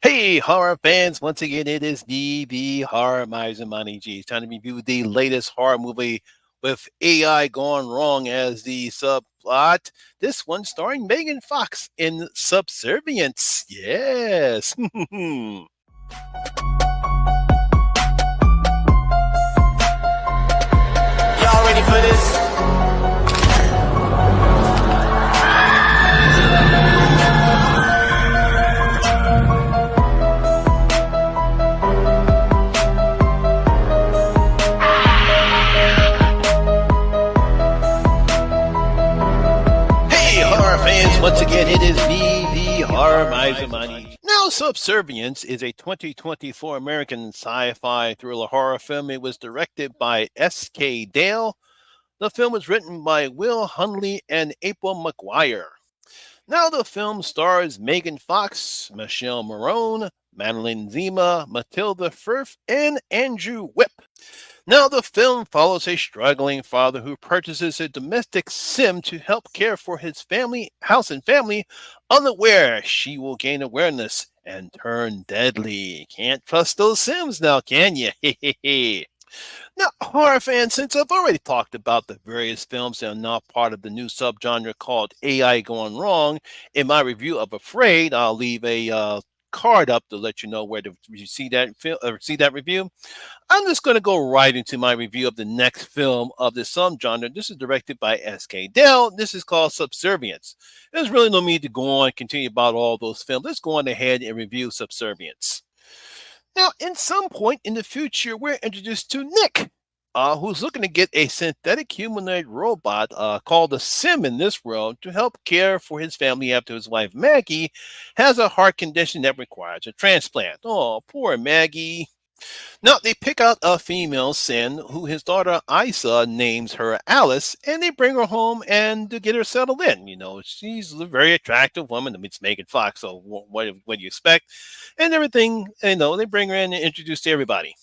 Hey, horror fans! Once again, it is me, the Horror Miser Money G. It's time to review the latest horror movie with AI gone wrong as the subplot. This one starring Megan Fox in Subservience. Yes. Y'all ready for this? Hey, horror fans! Once again, it is me, the Horror Miser Money. Now, Subservience is a 2024 American sci-fi thriller horror film. It was directed by S.K. Dale. The film was written by Will Hunley and April McGuire. Now the film stars Megan Fox, Michelle Marone, Madeline Zima, Matilda Firth, and Andrew Whipp. Now the film follows a struggling father who purchases a domestic sim to help care for his house and family, unaware she will gain awareness and turn deadly. Can't trust those sims now, can you? Now, horror fans, since I've already talked about the various films that are not part of the new subgenre called AI Going Wrong in my review of Afraid, I'll leave a card up to let you know where to see that film or see that review. I'm just going to go right into my review of the next film of the subgenre. This is directed by S.K. Dell. This is called Subservience. There's really no need to go on and continue about all those films. Let's go on ahead and review Subservience. Now, in some point in the future, we're introduced to Nick, who's looking to get a synthetic humanoid robot called a Sim in this world to help care for his family after his wife Maggie has a heart condition that requires a transplant. Oh, poor Maggie. Now, they pick out a female Sin who his daughter Isa names her Alice, and they bring her home and to get her settled in. She's a very attractive woman. I mean, it's Megan Fox, so what do you expect? And everything, they bring her in and introduce to everybody.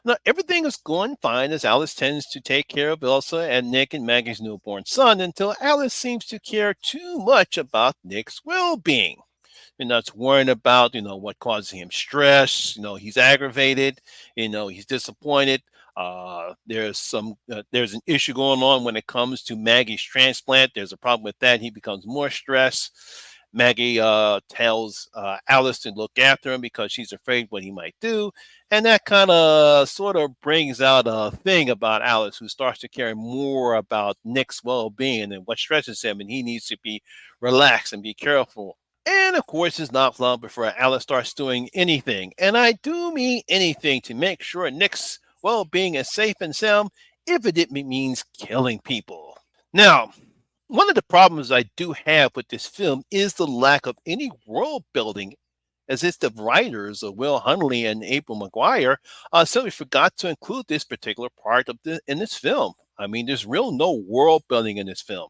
Now, everything is going fine as Alice tends to take care of Elsa and Nick and Maggie's newborn son until Alice seems to care too much about Nick's well being. And that's worrying about, what causes him stress. He's aggravated. He's disappointed. There's an issue going on when it comes to Maggie's transplant. There's a problem with that. He becomes more stressed. Maggie tells Alice to look after him because she's afraid what he might do. And that kind of sort of brings out a thing about Alice, who starts to care more about Nick's well being and what stresses him. And he needs to be relaxed and be careful. And of course, it's not long before Alice starts doing anything, and I do mean anything, to make sure Nick's well being is safe and sound, if it means killing people. Now, one of the problems I do have with this film is the lack of any world building, as if the writers of Will Hunley and April McGuire simply forgot to include this particular part in this film. I mean, there's real no world building in this film.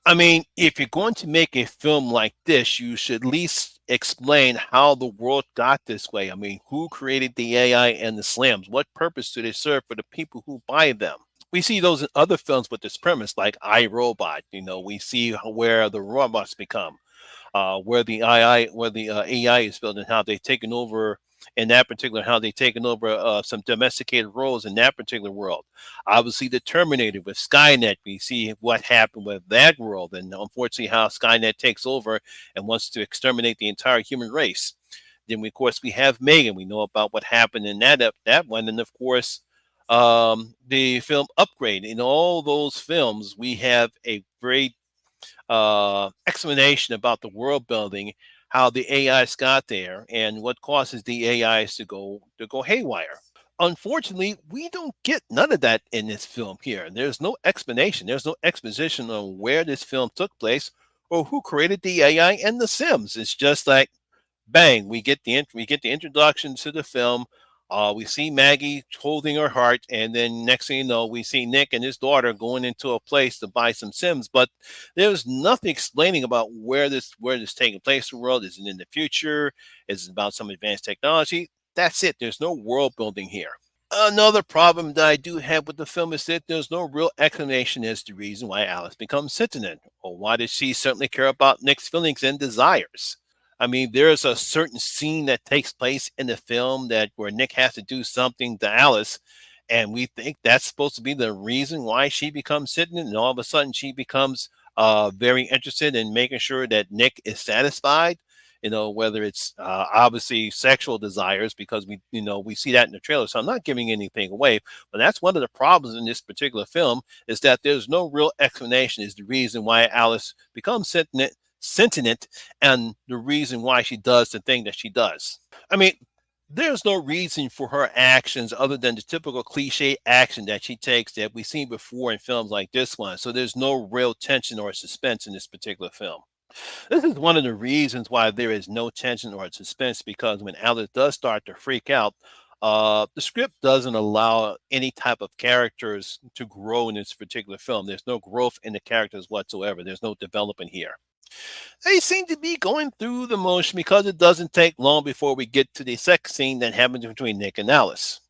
I mean, if you're going to make a film like this, you should at least explain how the world got this way. I mean, who created the AI and the slams? What purpose do they serve for the people who buy them? We see those in other films with this premise, like I Robot. We see where the robots become, where the AI is built, and how they've taken over in that particular, how they've taken over some domesticated roles in that particular world. Obviously, the Terminator with Skynet, we see what happened with that world, and unfortunately, how Skynet takes over and wants to exterminate the entire human race. Then, of course, we have Megan. We know about what happened in that one, and of course, the film Upgrade. In all those films, we have a great explanation about the world building, how the AIs got there, and what causes the AIs to go haywire. Unfortunately, we don't get none of that in this film here. There's no explanation. There's no exposition on where this film took place or who created the AI and the Sims. It's just like bang, we get the introduction to the film. We see Maggie holding her heart, and then next thing you know, we see Nick and his daughter going into a place to buy some Sims. But there's nothing explaining about where this taking place in the world. Is it in the future? Is it about some advanced technology? That's it. There's no world building here. Another problem that I do have with the film is that there's no real explanation as to the reason why Alice becomes sentient, or why does she certainly care about Nick's feelings and desires. I mean, there's a certain scene that takes place in the film that where Nick has to do something to Alice, and we think that's supposed to be the reason why she becomes sentient, and all of a sudden she becomes very interested in making sure that Nick is satisfied. You know, whether it's obviously sexual desires, because we see that in the trailer. So I'm not giving anything away, but that's one of the problems in this particular film is that there's no real explanation is the reason why Alice becomes sentient and the reason why she does the thing that she does. I mean, there's no reason for her actions other than the typical cliche action that she takes that we've seen before in films like this one. So there's no real tension or suspense in this particular film. This is one of the reasons why there is no tension or suspense because when Alice does start to freak out, the script doesn't allow any type of characters to grow in this particular film. There's no growth in the characters whatsoever. There's no development here. They seem to be going through the motion because it doesn't take long before we get to the sex scene that happens between Nick and Alice.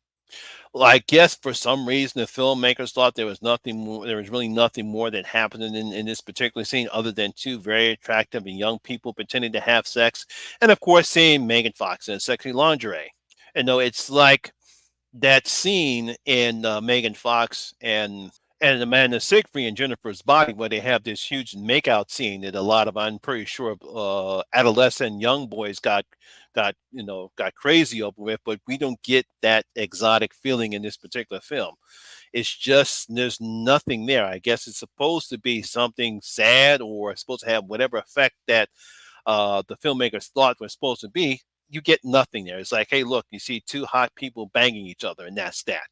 Well, I guess for some reason the filmmakers thought there was nothing more. There was really nothing more that happened in this particular scene other than two very attractive and young people pretending to have sex, and of course seeing Megan Fox in sexy lingerie. And though it's like that scene in Megan Fox and Amanda Seyfried and Jennifer's Body, where they have this huge makeout scene that a lot of I'm pretty sure adolescent young boys got crazy over with, but we don't get that exotic feeling in this particular film. It's just there's nothing there. I guess it's supposed to be something sad or supposed to have whatever effect that the filmmakers thought was supposed to be. You get nothing there. It's like, hey, look, you see two hot people banging each other, and that's that.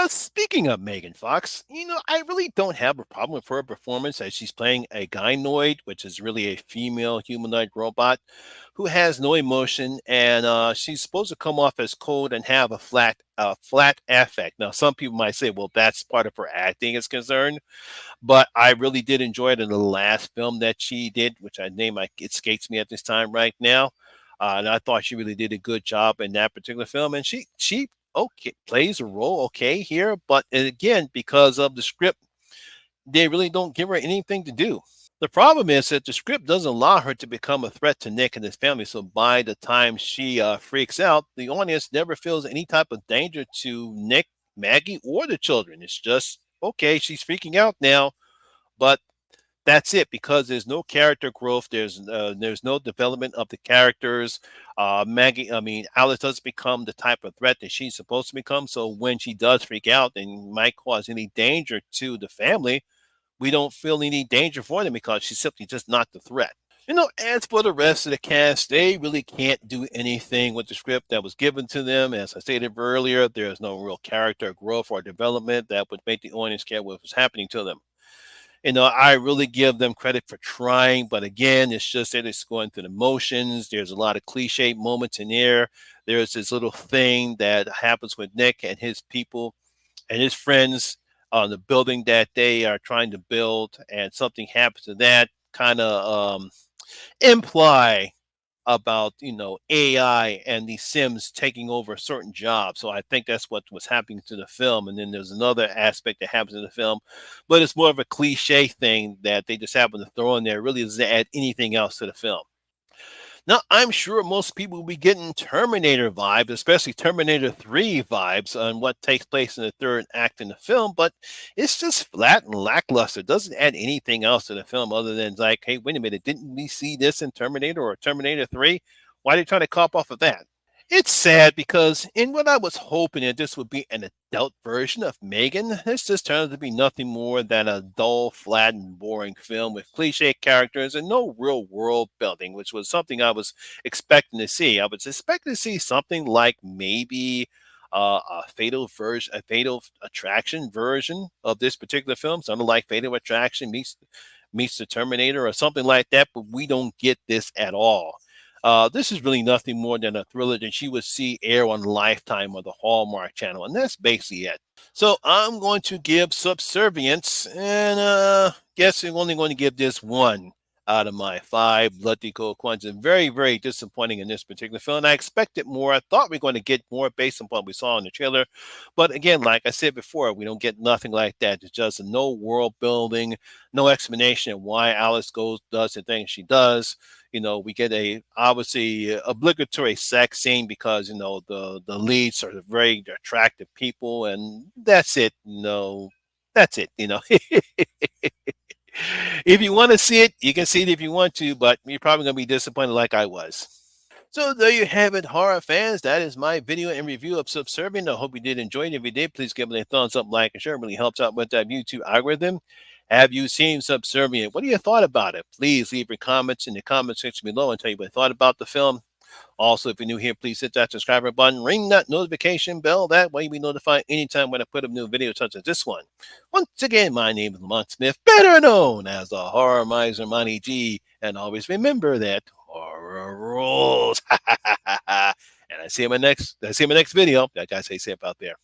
Speaking of Megan Fox, I really don't have a problem with her performance as she's playing a gynoid, which is really a female humanoid robot who has no emotion, and she's supposed to come off as cold and have a flat affect. Now, some people might say, well, that's part of her acting is concerned, but I really did enjoy it in the last film that she did, which I name it escapes me at this time right now. And I thought she really did a good job in that particular film, and she okay plays a role okay here, but again, because of the script, they really don't give her anything to do. The problem is that the script doesn't allow her to become a threat to Nick and his family. So by the time she freaks out, the audience never feels any type of danger to Nick, Maggie, or the children. It's just okay, she's freaking out now, but that's it because there's no character growth. There's no development of the characters. Alice doesn't become the type of threat that she's supposed to become. So when she does freak out and might cause any danger to the family, we don't feel any danger for them because she's simply just not the threat. As for the rest of the cast, they really can't do anything with the script that was given to them. As I stated earlier, there's no real character growth or development that would make the audience care what was happening to them. I really give them credit for trying, but again, it's just that it's going through the motions. There's a lot of cliche moments in there. There's this little thing that happens with Nick and his people and his friends on the building that they are trying to build, and something happens to that kind of imply about AI and these Sims taking over certain jobs. So I think that's what was happening to the film. And then there's another aspect that happens in the film, but it's more of a cliche thing that they just happen to throw in there. It really doesn't add anything else to the film. Now, I'm sure most people will be getting Terminator vibes, especially Terminator 3 vibes on what takes place in the third act in the film, but it's just flat and lackluster. It doesn't add anything else to the film other than like, hey, wait a minute, didn't we see this in Terminator or Terminator 3? Why are they trying to cop off of that? It's sad because in what I was hoping that this would be an adult version of Megan, this just turned out to be nothing more than a dull, flat, and boring film with cliche characters and no real world building, which was something I was expecting to see. I was expecting to see something like maybe a Fatal Attraction version of this particular film, something like Fatal Attraction meets the Terminator or something like that, but we don't get this at all. This is really nothing more than a thriller that you would see air on Lifetime or the Hallmark Channel, and that's basically it. So I'm going to give Subservience, and guess I'm only going to give this one out of my 5 bloody cold quantum. Very, very disappointing in this particular film. I expected more. I thought we were going to get more based on what we saw in the trailer. But again, like I said before, we don't get nothing like that. It's just no world building, no explanation of why Alice goes does the things she does. We get a obviously obligatory sex scene because the leads are very attractive people, and that's it. That's it. If you want to see it, you can see it if you want to, but you're probably going to be disappointed like I was. So there you have it, horror fans. That is my video and review of Subservient. I hope you did enjoy it. If you did, please give it a thumbs up, like, and share. It really helps out with that YouTube algorithm. Have you seen Subservient? What do you thought about it? Please leave your comments in the comment section below and tell you what you thought about the film. Also, if you're new here, please hit that subscribe button, ring that notification bell. That way you'll be notified anytime when I put up new videos such as this one. Once again, my name is Lamont Smith, better known as the Horror Miser Monty G. And always remember that horror rules. And I see you in my next video. That guy stay safe out there.